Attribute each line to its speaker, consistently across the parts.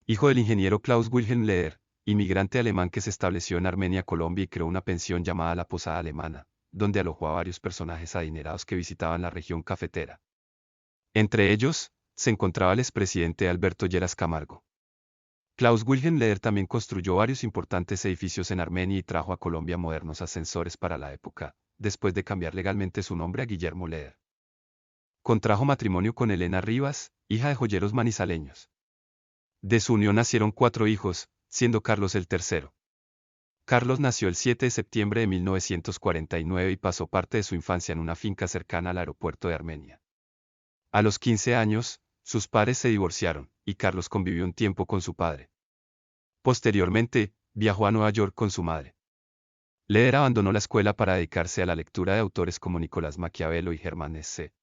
Speaker 1: hijo del ingeniero Klaus Wilhelm Leder, inmigrante alemán que se estableció en Armenia, Colombia y creó una pensión llamada La Posada Alemana, donde alojó a varios personajes adinerados que visitaban la región cafetera. Entre ellos, se encontraba el expresidente Alberto Lleras Camargo. Klaus Wilhelm Leder también construyó varios importantes edificios en Armenia y trajo a Colombia modernos ascensores para la época, después de cambiar legalmente su nombre a Guillermo Leder. Contrajo matrimonio con Elena Rivas, hija de joyeros manizaleños. De su unión nacieron 4 hijos, siendo Carlos el tercero. Carlos nació el 7 de septiembre de 1949 y pasó parte de su infancia en una finca cercana al aeropuerto de Armenia. A los 15 años, sus padres se divorciaron, y Carlos convivió un tiempo con su padre. Posteriormente, viajó a Nueva York con su madre. Leder abandonó la escuela para dedicarse a la lectura de autores como Nicolás Maquiavelo y Hermann Hesse.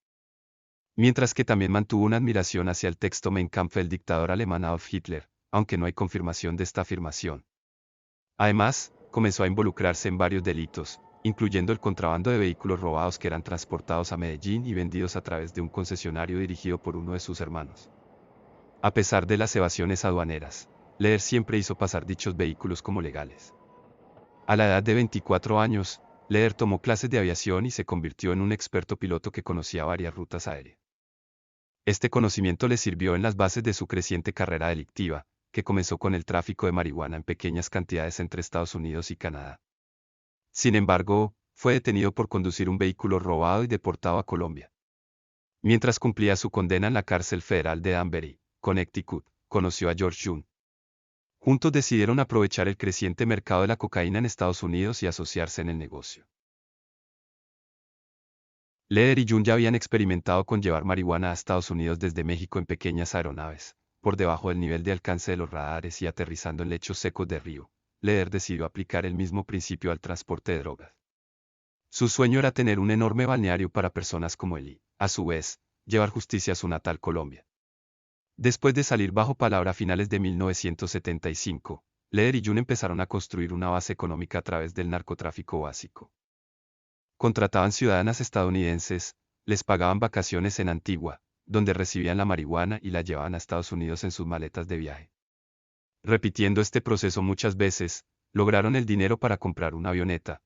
Speaker 1: Mientras que también mantuvo una admiración hacia el texto Mein Kampf del dictador alemán Adolf Hitler, aunque no hay confirmación de esta afirmación. Además, comenzó a involucrarse en varios delitos, incluyendo el contrabando de vehículos robados que eran transportados a Medellín y vendidos a través de un concesionario dirigido por uno de sus hermanos. A pesar de las evasiones aduaneras, Leder siempre hizo pasar dichos vehículos como legales. A la edad de 24 años, Leder tomó clases de aviación y se convirtió en un experto piloto que conocía varias rutas aéreas. Este conocimiento le sirvió en las bases de su creciente carrera delictiva, que comenzó con el tráfico de marihuana en pequeñas cantidades entre Estados Unidos y Canadá. Sin embargo, fue detenido por conducir un vehículo robado y deportado a Colombia. Mientras cumplía su condena en la cárcel federal de Danbury, Connecticut, conoció a George Jun. Juntos decidieron aprovechar el creciente mercado de la cocaína en Estados Unidos y asociarse en el negocio. Leder y Jun ya habían experimentado con llevar marihuana a Estados Unidos desde México en pequeñas aeronaves, por debajo del nivel de alcance de los radares y aterrizando en lechos secos de río. Leder decidió aplicar el mismo principio al transporte de drogas. Su sueño era tener un enorme balneario para personas como él y, a su vez, llevar justicia a su natal Colombia. Después de salir bajo palabra a finales de 1975, Leder y Jun empezaron a construir una base económica a través del narcotráfico básico. Contrataban ciudadanas estadounidenses, les pagaban vacaciones en Antigua, donde recibían la marihuana y la llevaban a Estados Unidos en sus maletas de viaje. Repitiendo este proceso muchas veces, lograron el dinero para comprar una avioneta.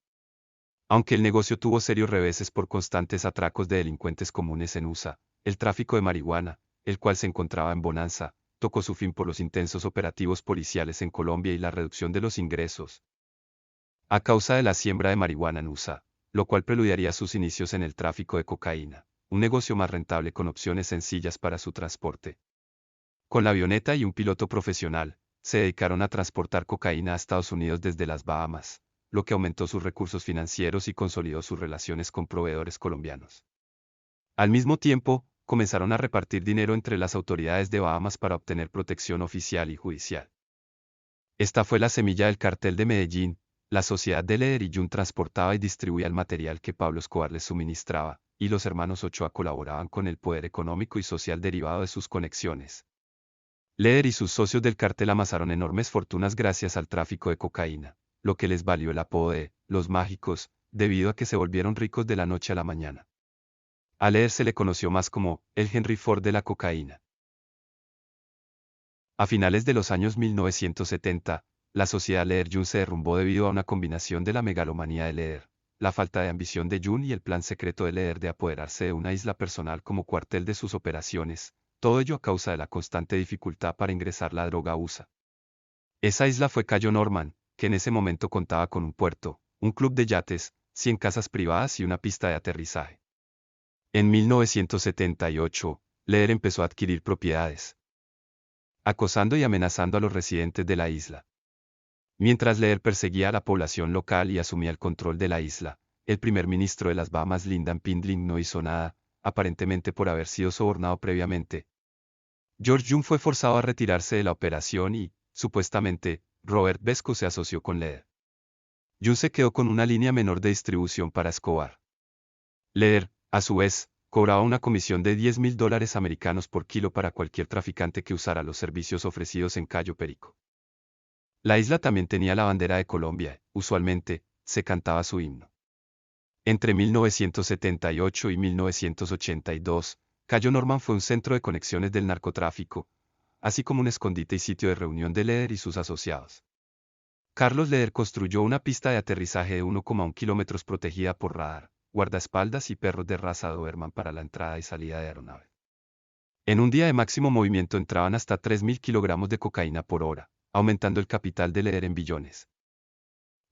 Speaker 1: Aunque el negocio tuvo serios reveses por constantes atracos de delincuentes comunes en USA, el tráfico de marihuana, el cual se encontraba en bonanza, tocó su fin por los intensos operativos policiales en Colombia y la reducción de los ingresos a causa de la siembra de marihuana en USA, lo cual preludiaría sus inicios en el tráfico de cocaína, un negocio más rentable con opciones sencillas para su transporte. Con la avioneta y un piloto profesional, se dedicaron a transportar cocaína a Estados Unidos desde las Bahamas, lo que aumentó sus recursos financieros y consolidó sus relaciones con proveedores colombianos. Al mismo tiempo, comenzaron a repartir dinero entre las autoridades de Bahamas para obtener protección oficial y judicial. Esta fue la semilla del cartel de Medellín. La sociedad de Leder y Jun transportaba y distribuía el material que Pablo Escobar les suministraba, y los hermanos Ochoa colaboraban con el poder económico y social derivado de sus conexiones. Leder y sus socios del cartel amasaron enormes fortunas gracias al tráfico de cocaína, lo que les valió el apodo de «los mágicos», debido a que se volvieron ricos de la noche a la mañana. A Leder se le conoció más como «el Henry Ford de la cocaína». A finales de los años 1970, la sociedad Leder-Jun se derrumbó debido a una combinación de la megalomanía de Leder, la falta de ambición de Jun y el plan secreto de Leder de apoderarse de una isla personal como cuartel de sus operaciones, todo ello a causa de la constante dificultad para ingresar la droga a USA. Esa isla fue Cayo Norman, que en ese momento contaba con un puerto, un club de yates, 100 casas privadas y una pista de aterrizaje. En 1978, Leder empezó a adquirir propiedades, acosando y amenazando a los residentes de la isla. Mientras Leder perseguía a la población local y asumía el control de la isla, el primer ministro de las Bahamas Lyndon Pindling no hizo nada, aparentemente por haber sido sobornado previamente. George Jun fue forzado a retirarse de la operación y, supuestamente, Robert Vesco se asoció con Leder. Jun se quedó con una línea menor de distribución para Escobar. Leder, a su vez, cobraba una comisión de $10.000 americanos por kilo para cualquier traficante que usara los servicios ofrecidos en Cayo Perico. La isla también tenía la bandera de Colombia, usualmente, se cantaba su himno. Entre 1978 y 1982, Cayo Norman fue un centro de conexiones del narcotráfico, así como un escondite y sitio de reunión de Leder y sus asociados. Carlos Leder construyó una pista de aterrizaje de 1,1 kilómetros protegida por radar, guardaespaldas y perros de raza Doberman para la entrada y salida de aeronave. En un día de máximo movimiento entraban hasta 3.000 kilogramos de cocaína por hora, aumentando el capital de Leder en billones.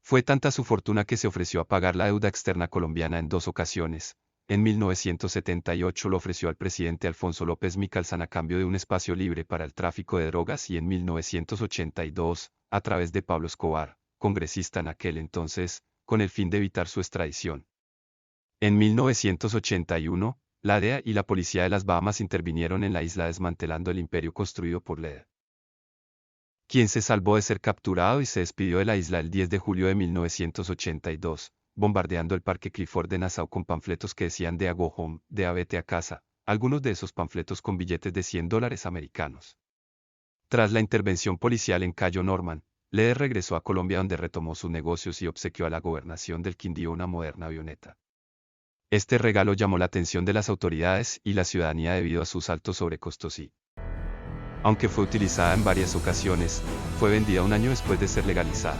Speaker 1: Fue tanta su fortuna que se ofreció a pagar la deuda externa colombiana en 2 ocasiones. En 1978 lo ofreció al presidente Alfonso López Micalzán a cambio de un espacio libre para el tráfico de drogas y en 1982, a través de Pablo Escobar, congresista en aquel entonces, con el fin de evitar su extradición. En 1981, la DEA y la policía de las Bahamas intervinieron en la isla desmantelando el imperio construido por Leder, quien se salvó de ser capturado y se despidió de la isla el 10 de julio de 1982, bombardeando el Parque Clifford de Nassau con panfletos que decían de Go Home, de vete a casa, algunos de esos panfletos con billetes de $100 americanos. Tras la intervención policial en Cayo Norman, Leder regresó a Colombia donde retomó sus negocios y obsequió a la gobernación del Quindío una moderna avioneta. Este regalo llamó la atención de las autoridades y la ciudadanía debido a sus altos sobrecostos y, aunque fue utilizada en varias ocasiones, fue vendida un año después de ser legalizada.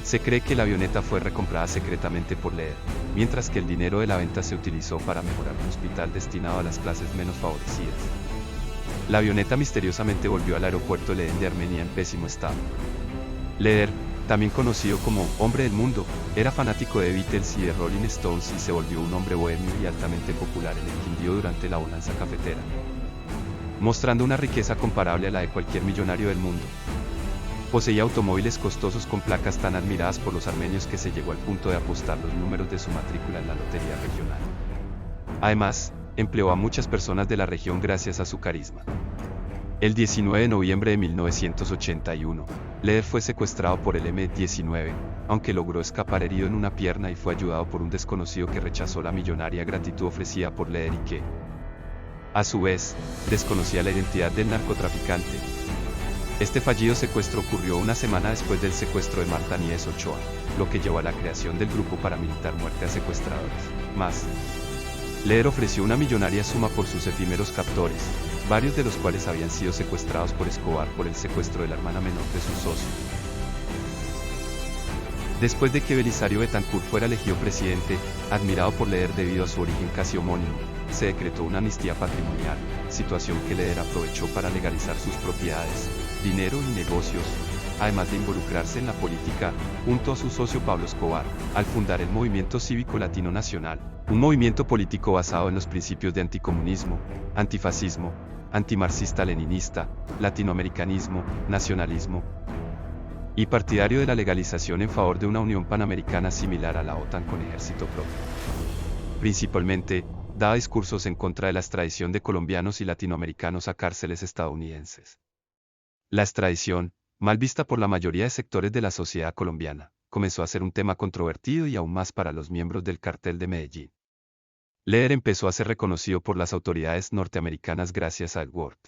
Speaker 1: Se cree que la avioneta fue recomprada secretamente por Leder, mientras que el dinero de la venta se utilizó para mejorar un hospital destinado a las clases menos favorecidas. La avioneta misteriosamente volvió al aeropuerto Lenin de Armenia en pésimo estado. Leder, también conocido como Hombre del Mundo, era fanático de Beatles y de Rolling Stones y se volvió un hombre bohemio y altamente popular en el Quindío durante la bonanza cafetera, mostrando una riqueza comparable a la de cualquier millonario del mundo. Poseía automóviles costosos con placas tan admiradas por los armenios que se llegó al punto de apostar los números de su matrícula en la lotería regional. Además, empleó a muchas personas de la región gracias a su carisma. El 19 de noviembre de 1981, Leder fue secuestrado por el M-19, aunque logró escapar herido en una pierna y fue ayudado por un desconocido que rechazó la millonaria gratitud ofrecida por Leder y que, a su vez, desconocía la identidad del narcotraficante. Este fallido secuestro ocurrió una semana después del secuestro de Marta Nieves Ochoa, lo que llevó a la creación del grupo paramilitar Muerte a Secuestradores. Más, Leder ofreció una millonaria suma por sus efímeros captores, varios de los cuales habían sido secuestrados por Escobar por el secuestro de la hermana menor de su socio. Después de que Belisario Betancur fuera elegido presidente, admirado por Leder debido a su origen casi homónimo, se decretó una amnistía patrimonial, situación que Leder aprovechó para legalizar sus propiedades, dinero y negocios, además de involucrarse en la política, junto a su socio Pablo Escobar, al fundar el Movimiento Cívico Latino Nacional, un movimiento político basado en los principios de anticomunismo, antifascismo, antimarxista-leninista, latinoamericanismo, nacionalismo, y partidario de la legalización en favor de una Unión Panamericana similar a la OTAN con ejército propio. Principalmente, daba discursos en contra de la extradición de colombianos y latinoamericanos a cárceles estadounidenses. La extradición, mal vista por la mayoría de sectores de la sociedad colombiana, comenzó a ser un tema controvertido y aún más para los miembros del Cartel de Medellín. Leder empezó a ser reconocido por las autoridades norteamericanas gracias a Edward,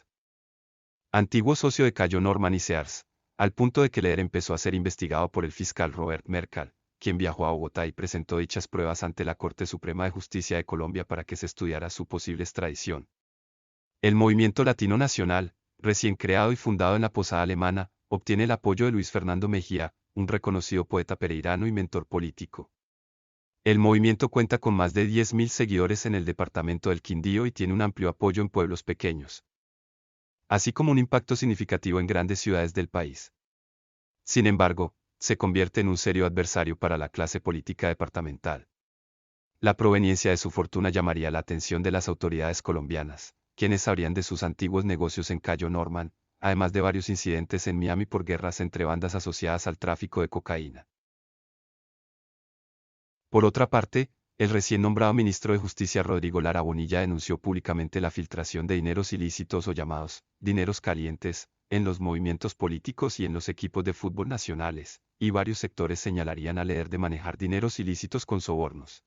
Speaker 1: antiguo socio de Cayo Norman y Sears, al punto de que Leder empezó a ser investigado por el fiscal Robert Mercal, quien viajó a Bogotá y presentó dichas pruebas ante la Corte Suprema de Justicia de Colombia para que se estudiara su posible extradición. El Movimiento Latino Nacional, recién creado y fundado en la Posada Alemana, obtiene el apoyo de Luis Fernando Mejía, un reconocido poeta pereirano y mentor político. El movimiento cuenta con más de 10.000 seguidores en el departamento del Quindío y tiene un amplio apoyo en pueblos pequeños, así como un impacto significativo en grandes ciudades del país. Sin embargo, se convierte en un serio adversario para la clase política departamental. La proveniencia de su fortuna llamaría la atención de las autoridades colombianas, quienes sabrían de sus antiguos negocios en Cayo Norman, además de varios incidentes en Miami por guerras entre bandas asociadas al tráfico de cocaína. Por otra parte, el recién nombrado ministro de Justicia Rodrigo Lara Bonilla denunció públicamente la filtración de dineros ilícitos o llamados dineros calientes en los movimientos políticos y en los equipos de fútbol nacionales, y varios sectores señalarían a Leder de manejar dineros ilícitos con sobornos.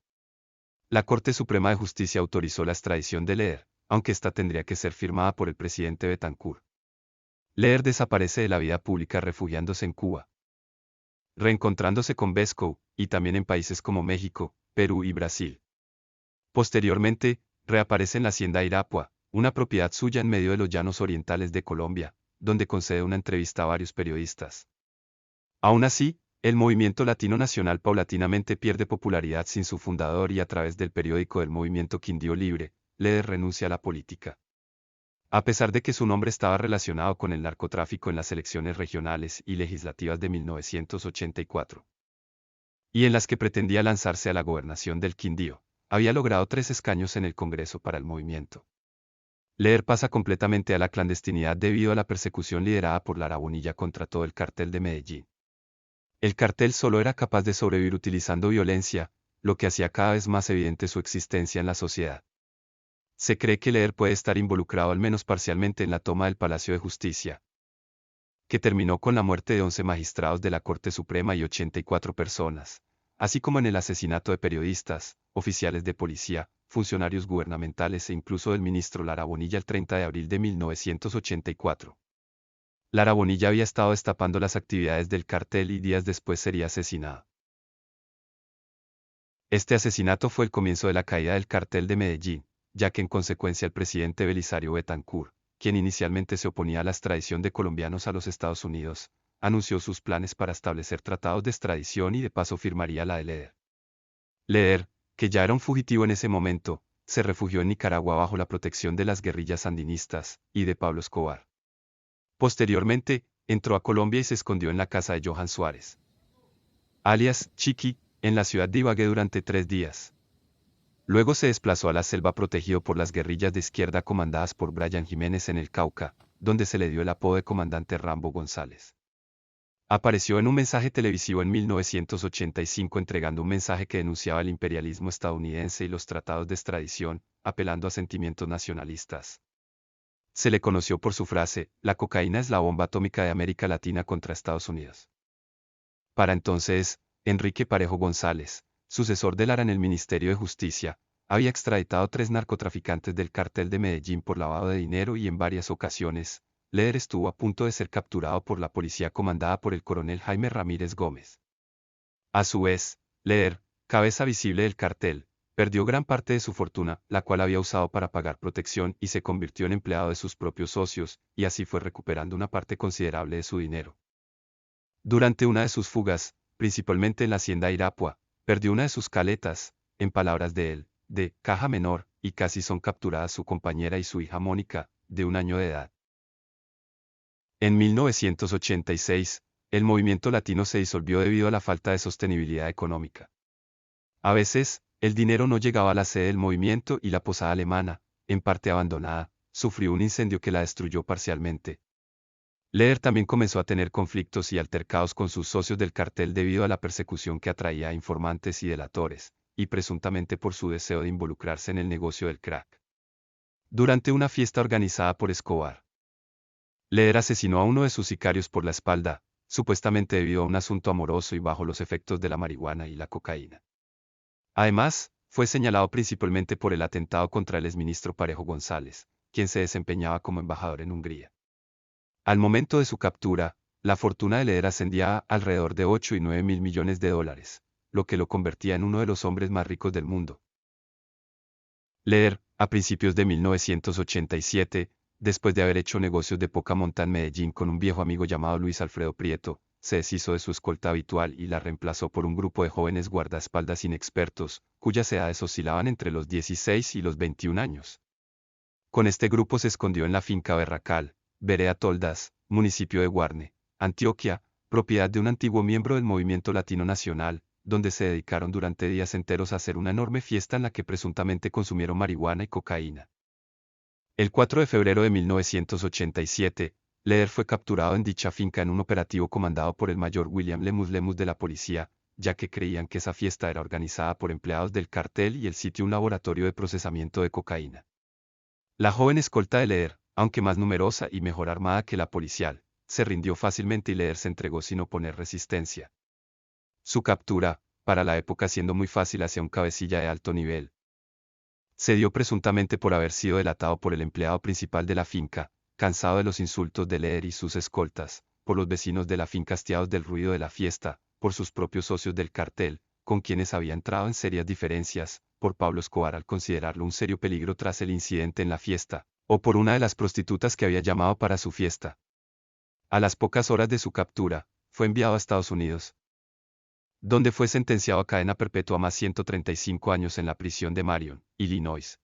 Speaker 1: La Corte Suprema de Justicia autorizó la extradición de Leder, aunque esta tendría que ser firmada por el presidente Betancur. Leder desaparece de la vida pública refugiándose en Cuba, reencontrándose con Vesco, y también en países como México, Perú y Brasil. Posteriormente, reaparece en la hacienda Irapua, una propiedad suya en medio de los llanos orientales de Colombia, donde concede una entrevista a varios periodistas. Aún así, el movimiento latino nacional paulatinamente pierde popularidad sin su fundador y a través del periódico del movimiento Quindío Libre, Leder renuncia a la política. A pesar de que su nombre estaba relacionado con el narcotráfico en las elecciones regionales y legislativas de 1984, y en las que pretendía lanzarse a la gobernación del Quindío, había logrado 3 escaños en el Congreso para el movimiento. Leder pasa completamente a la clandestinidad debido a la persecución liderada por Lara Bonilla contra todo el cartel de Medellín. El cartel solo era capaz de sobrevivir utilizando violencia, lo que hacía cada vez más evidente su existencia en la sociedad. Se cree que Leder puede estar involucrado al menos parcialmente en la toma del Palacio de Justicia, que terminó con la muerte de 11 magistrados de la Corte Suprema y 84 personas, así como en el asesinato de periodistas, oficiales de policía, funcionarios gubernamentales e incluso del ministro Lara Bonilla el 30 de abril de 1984. Lara Bonilla había estado destapando las actividades del cartel y días después sería asesinada. Este asesinato fue el comienzo de la caída del cartel de Medellín, ya que en consecuencia el presidente Belisario Betancur, quien inicialmente se oponía a la extradición de colombianos a los Estados Unidos, anunció sus planes para establecer tratados de extradición y de paso firmaría la de Leder. Leder, que ya era un fugitivo en ese momento, se refugió en Nicaragua bajo la protección de las guerrillas sandinistas y de Pablo Escobar. Posteriormente, entró a Colombia y se escondió en la casa de Johan Suárez, alias Chiqui, en la ciudad de Ibagué durante 3 días. Luego se desplazó a la selva protegido por las guerrillas de izquierda comandadas por Brian Jiménez en el Cauca, donde se le dio el apodo de Comandante Rambo González. Apareció en un mensaje televisivo en 1985 entregando un mensaje que denunciaba el imperialismo estadounidense y los tratados de extradición, apelando a sentimientos nacionalistas. Se le conoció por su frase, la cocaína es la bomba atómica de América Latina contra Estados Unidos. Para entonces, Enrique Parejo González, sucesor de Lara en el Ministerio de Justicia, había extraditado 3 narcotraficantes del cartel de Medellín por lavado de dinero y en varias ocasiones, Leder estuvo a punto de ser capturado por la policía comandada por el coronel Jaime Ramírez Gómez. A su vez, Leder, cabeza visible del cartel, perdió gran parte de su fortuna, la cual había usado para pagar protección y se convirtió en empleado de sus propios socios, y así fue recuperando una parte considerable de su dinero. Durante una de sus fugas, principalmente en la hacienda Irapua, perdió una de sus caletas, en palabras de él, de caja menor, y casi son capturadas su compañera y su hija Mónica, de 1 año de edad. En 1986, el movimiento latino se disolvió debido a la falta de sostenibilidad económica. A veces, el dinero no llegaba a la sede del movimiento y la posada alemana, en parte abandonada, sufrió un incendio que la destruyó parcialmente. Leder también comenzó a tener conflictos y altercados con sus socios del cartel debido a la persecución que atraía a informantes y delatores, y presuntamente por su deseo de involucrarse en el negocio del crack. Durante una fiesta organizada por Escobar, Leder asesinó a uno de sus sicarios por la espalda, supuestamente debido a un asunto amoroso y bajo los efectos de la marihuana y la cocaína. Además, fue señalado principalmente por el atentado contra el exministro Parejo González, quien se desempeñaba como embajador en Hungría. Al momento de su captura, la fortuna de Leder ascendía a alrededor de 8 y 9 mil millones de dólares, lo que lo convertía en uno de los hombres más ricos del mundo. Leder, a principios de 1987, después de haber hecho negocios de poca monta en Medellín con un viejo amigo llamado Luis Alfredo Prieto, se deshizo de su escolta habitual y la reemplazó por un grupo de jóvenes guardaespaldas inexpertos, cuyas edades oscilaban entre los 16 y los 21 años. Con este grupo se escondió en la finca Berracal, vereda Toldas, municipio de Guarne, Antioquia, propiedad de un antiguo miembro del Movimiento Latino Nacional, donde se dedicaron durante días enteros a hacer una enorme fiesta en la que presuntamente consumieron marihuana y cocaína. El 4 de febrero de 1987, Leder fue capturado en dicha finca en un operativo comandado por el mayor William Lemus de la policía, ya que creían que esa fiesta era organizada por empleados del cartel y el sitio un laboratorio de procesamiento de cocaína. La joven escolta de Leder, aunque más numerosa y mejor armada que la policial, se rindió fácilmente y Leder se entregó sin oponer resistencia. Su captura, para la época siendo muy fácil hacia un cabecilla de alto nivel, se dio presuntamente por haber sido delatado por el empleado principal de la finca, cansado de los insultos de Leder y sus escoltas, por los vecinos de la finca hastiados del ruido de la fiesta, por sus propios socios del cartel, con quienes había entrado en serias diferencias, por Pablo Escobar al considerarlo un serio peligro tras el incidente en la fiesta, o por una de las prostitutas que había llamado para su fiesta. A las pocas horas de su captura, fue enviado a Estados Unidos, donde fue sentenciado a cadena perpetua más 135 años en la prisión de Marion, Illinois.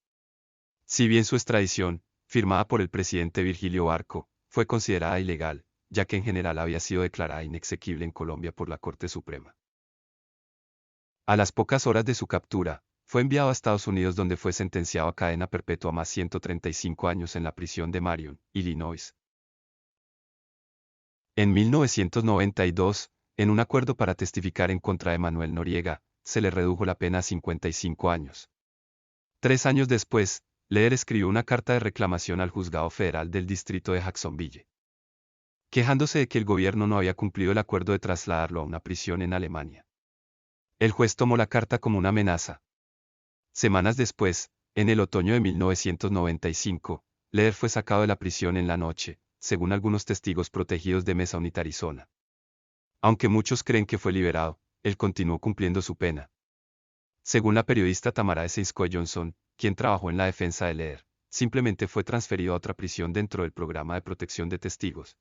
Speaker 1: Si bien su extradición, firmada por el presidente Virgilio Barco, fue considerada ilegal, ya que en general había sido declarada inexequible en Colombia por la Corte Suprema. A las pocas horas de su captura, fue enviado a Estados Unidos donde fue sentenciado a cadena perpetua más 135 años en la prisión de Marion, Illinois. En 1992, en un acuerdo para testificar en contra de Manuel Noriega, se le redujo la pena a 55 años. 3 años después, Leer escribió una carta de reclamación al Juzgado Federal del Distrito de Jacksonville, quejándose de que el gobierno no había cumplido el acuerdo de trasladarlo a una prisión en Alemania. El juez tomó la carta como una amenaza. Semanas después, en el otoño de 1995, Leer fue sacado de la prisión en la noche, según algunos testigos protegidos de Mesa Unit, Arizona. Aunque muchos creen que fue liberado, él continuó cumpliendo su pena. Según la periodista Tamara Seisko Johnson, quien trabajó en la defensa de Leer, simplemente fue transferido a otra prisión dentro del programa de protección de testigos,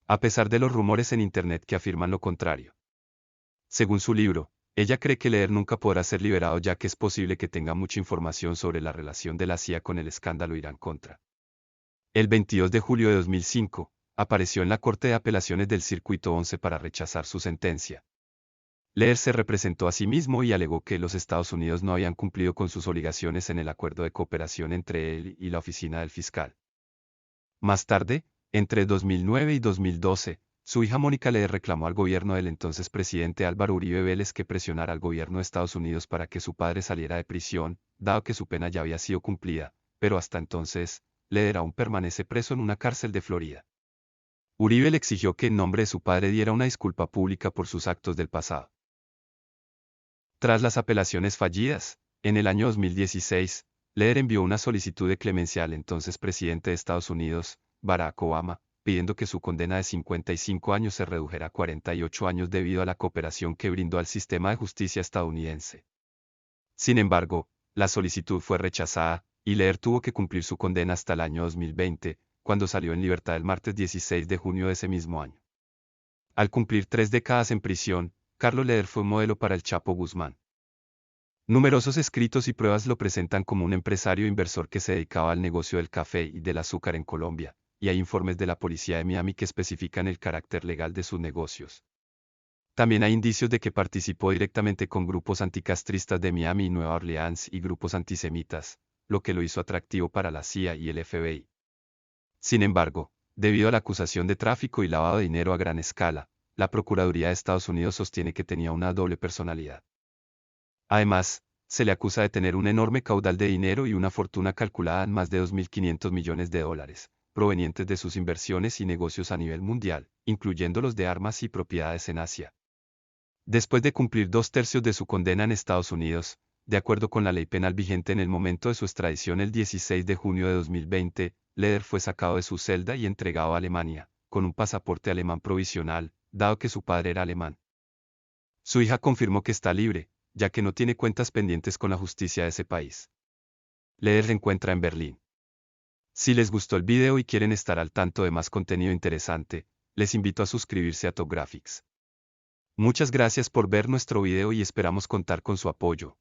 Speaker 1: a pesar de los rumores en Internet que afirman lo contrario. Según su libro, ella cree que Leer nunca podrá ser liberado ya que es posible que tenga mucha información sobre la relación de la CIA con el escándalo Irán-Contra. El 22 de julio de 2005, apareció en la Corte de Apelaciones del Circuito 11 para rechazar su sentencia. Leer se representó a sí mismo y alegó que los Estados Unidos no habían cumplido con sus obligaciones en el acuerdo de cooperación entre él y la oficina del fiscal. Más tarde, entre 2009 y 2012, su hija Mónica Leer reclamó al gobierno del entonces presidente Álvaro Uribe Vélez que presionara al gobierno de Estados Unidos para que su padre saliera de prisión, dado que su pena ya había sido cumplida, pero hasta entonces, Leer aún permanece preso en una cárcel de Florida. Uribe le exigió que en nombre de su padre diera una disculpa pública por sus actos del pasado. Tras las apelaciones fallidas, en el año 2016, Leer envió una solicitud de clemencia al entonces presidente de Estados Unidos, Barack Obama, pidiendo que su condena de 55 años se redujera a 48 años debido a la cooperación que brindó al sistema de justicia estadounidense. Sin embargo, la solicitud fue rechazada, y Leer tuvo que cumplir su condena hasta el año 2020, cuando salió en libertad el martes 16 de junio de ese mismo año. Al cumplir 3 décadas en prisión, Carlos Leer fue un modelo para el Chapo Guzmán. Numerosos escritos y pruebas lo presentan como un empresario inversor que se dedicaba al negocio del café y del azúcar en Colombia, y hay informes de la policía de Miami que especifican el carácter legal de sus negocios. También hay indicios de que participó directamente con grupos anticastristas de Miami y Nueva Orleans y grupos antisemitas, lo que lo hizo atractivo para la CIA y el FBI. Sin embargo, debido a la acusación de tráfico y lavado de dinero a gran escala, la Procuraduría de Estados Unidos sostiene que tenía una doble personalidad. Además, se le acusa de tener un enorme caudal de dinero y una fortuna calculada en más de 2.500 millones de dólares, provenientes de sus inversiones y negocios a nivel mundial, incluyendo los de armas y propiedades en Asia. Después de cumplir 2/3 de su condena en Estados Unidos, de acuerdo con la ley penal vigente en el momento de su extradición el 16 de junio de 2020, Leer fue sacado de su celda y entregado a Alemania, con un pasaporte alemán provisional, dado que su padre era alemán. Su hija confirmó que está libre, ya que no tiene cuentas pendientes con la justicia de ese país. Leer se encuentra en Berlín. Si les gustó el video y quieren estar al tanto de más contenido interesante, les invito a suscribirse a Top Graphics. Muchas gracias por ver nuestro video y esperamos contar con su apoyo.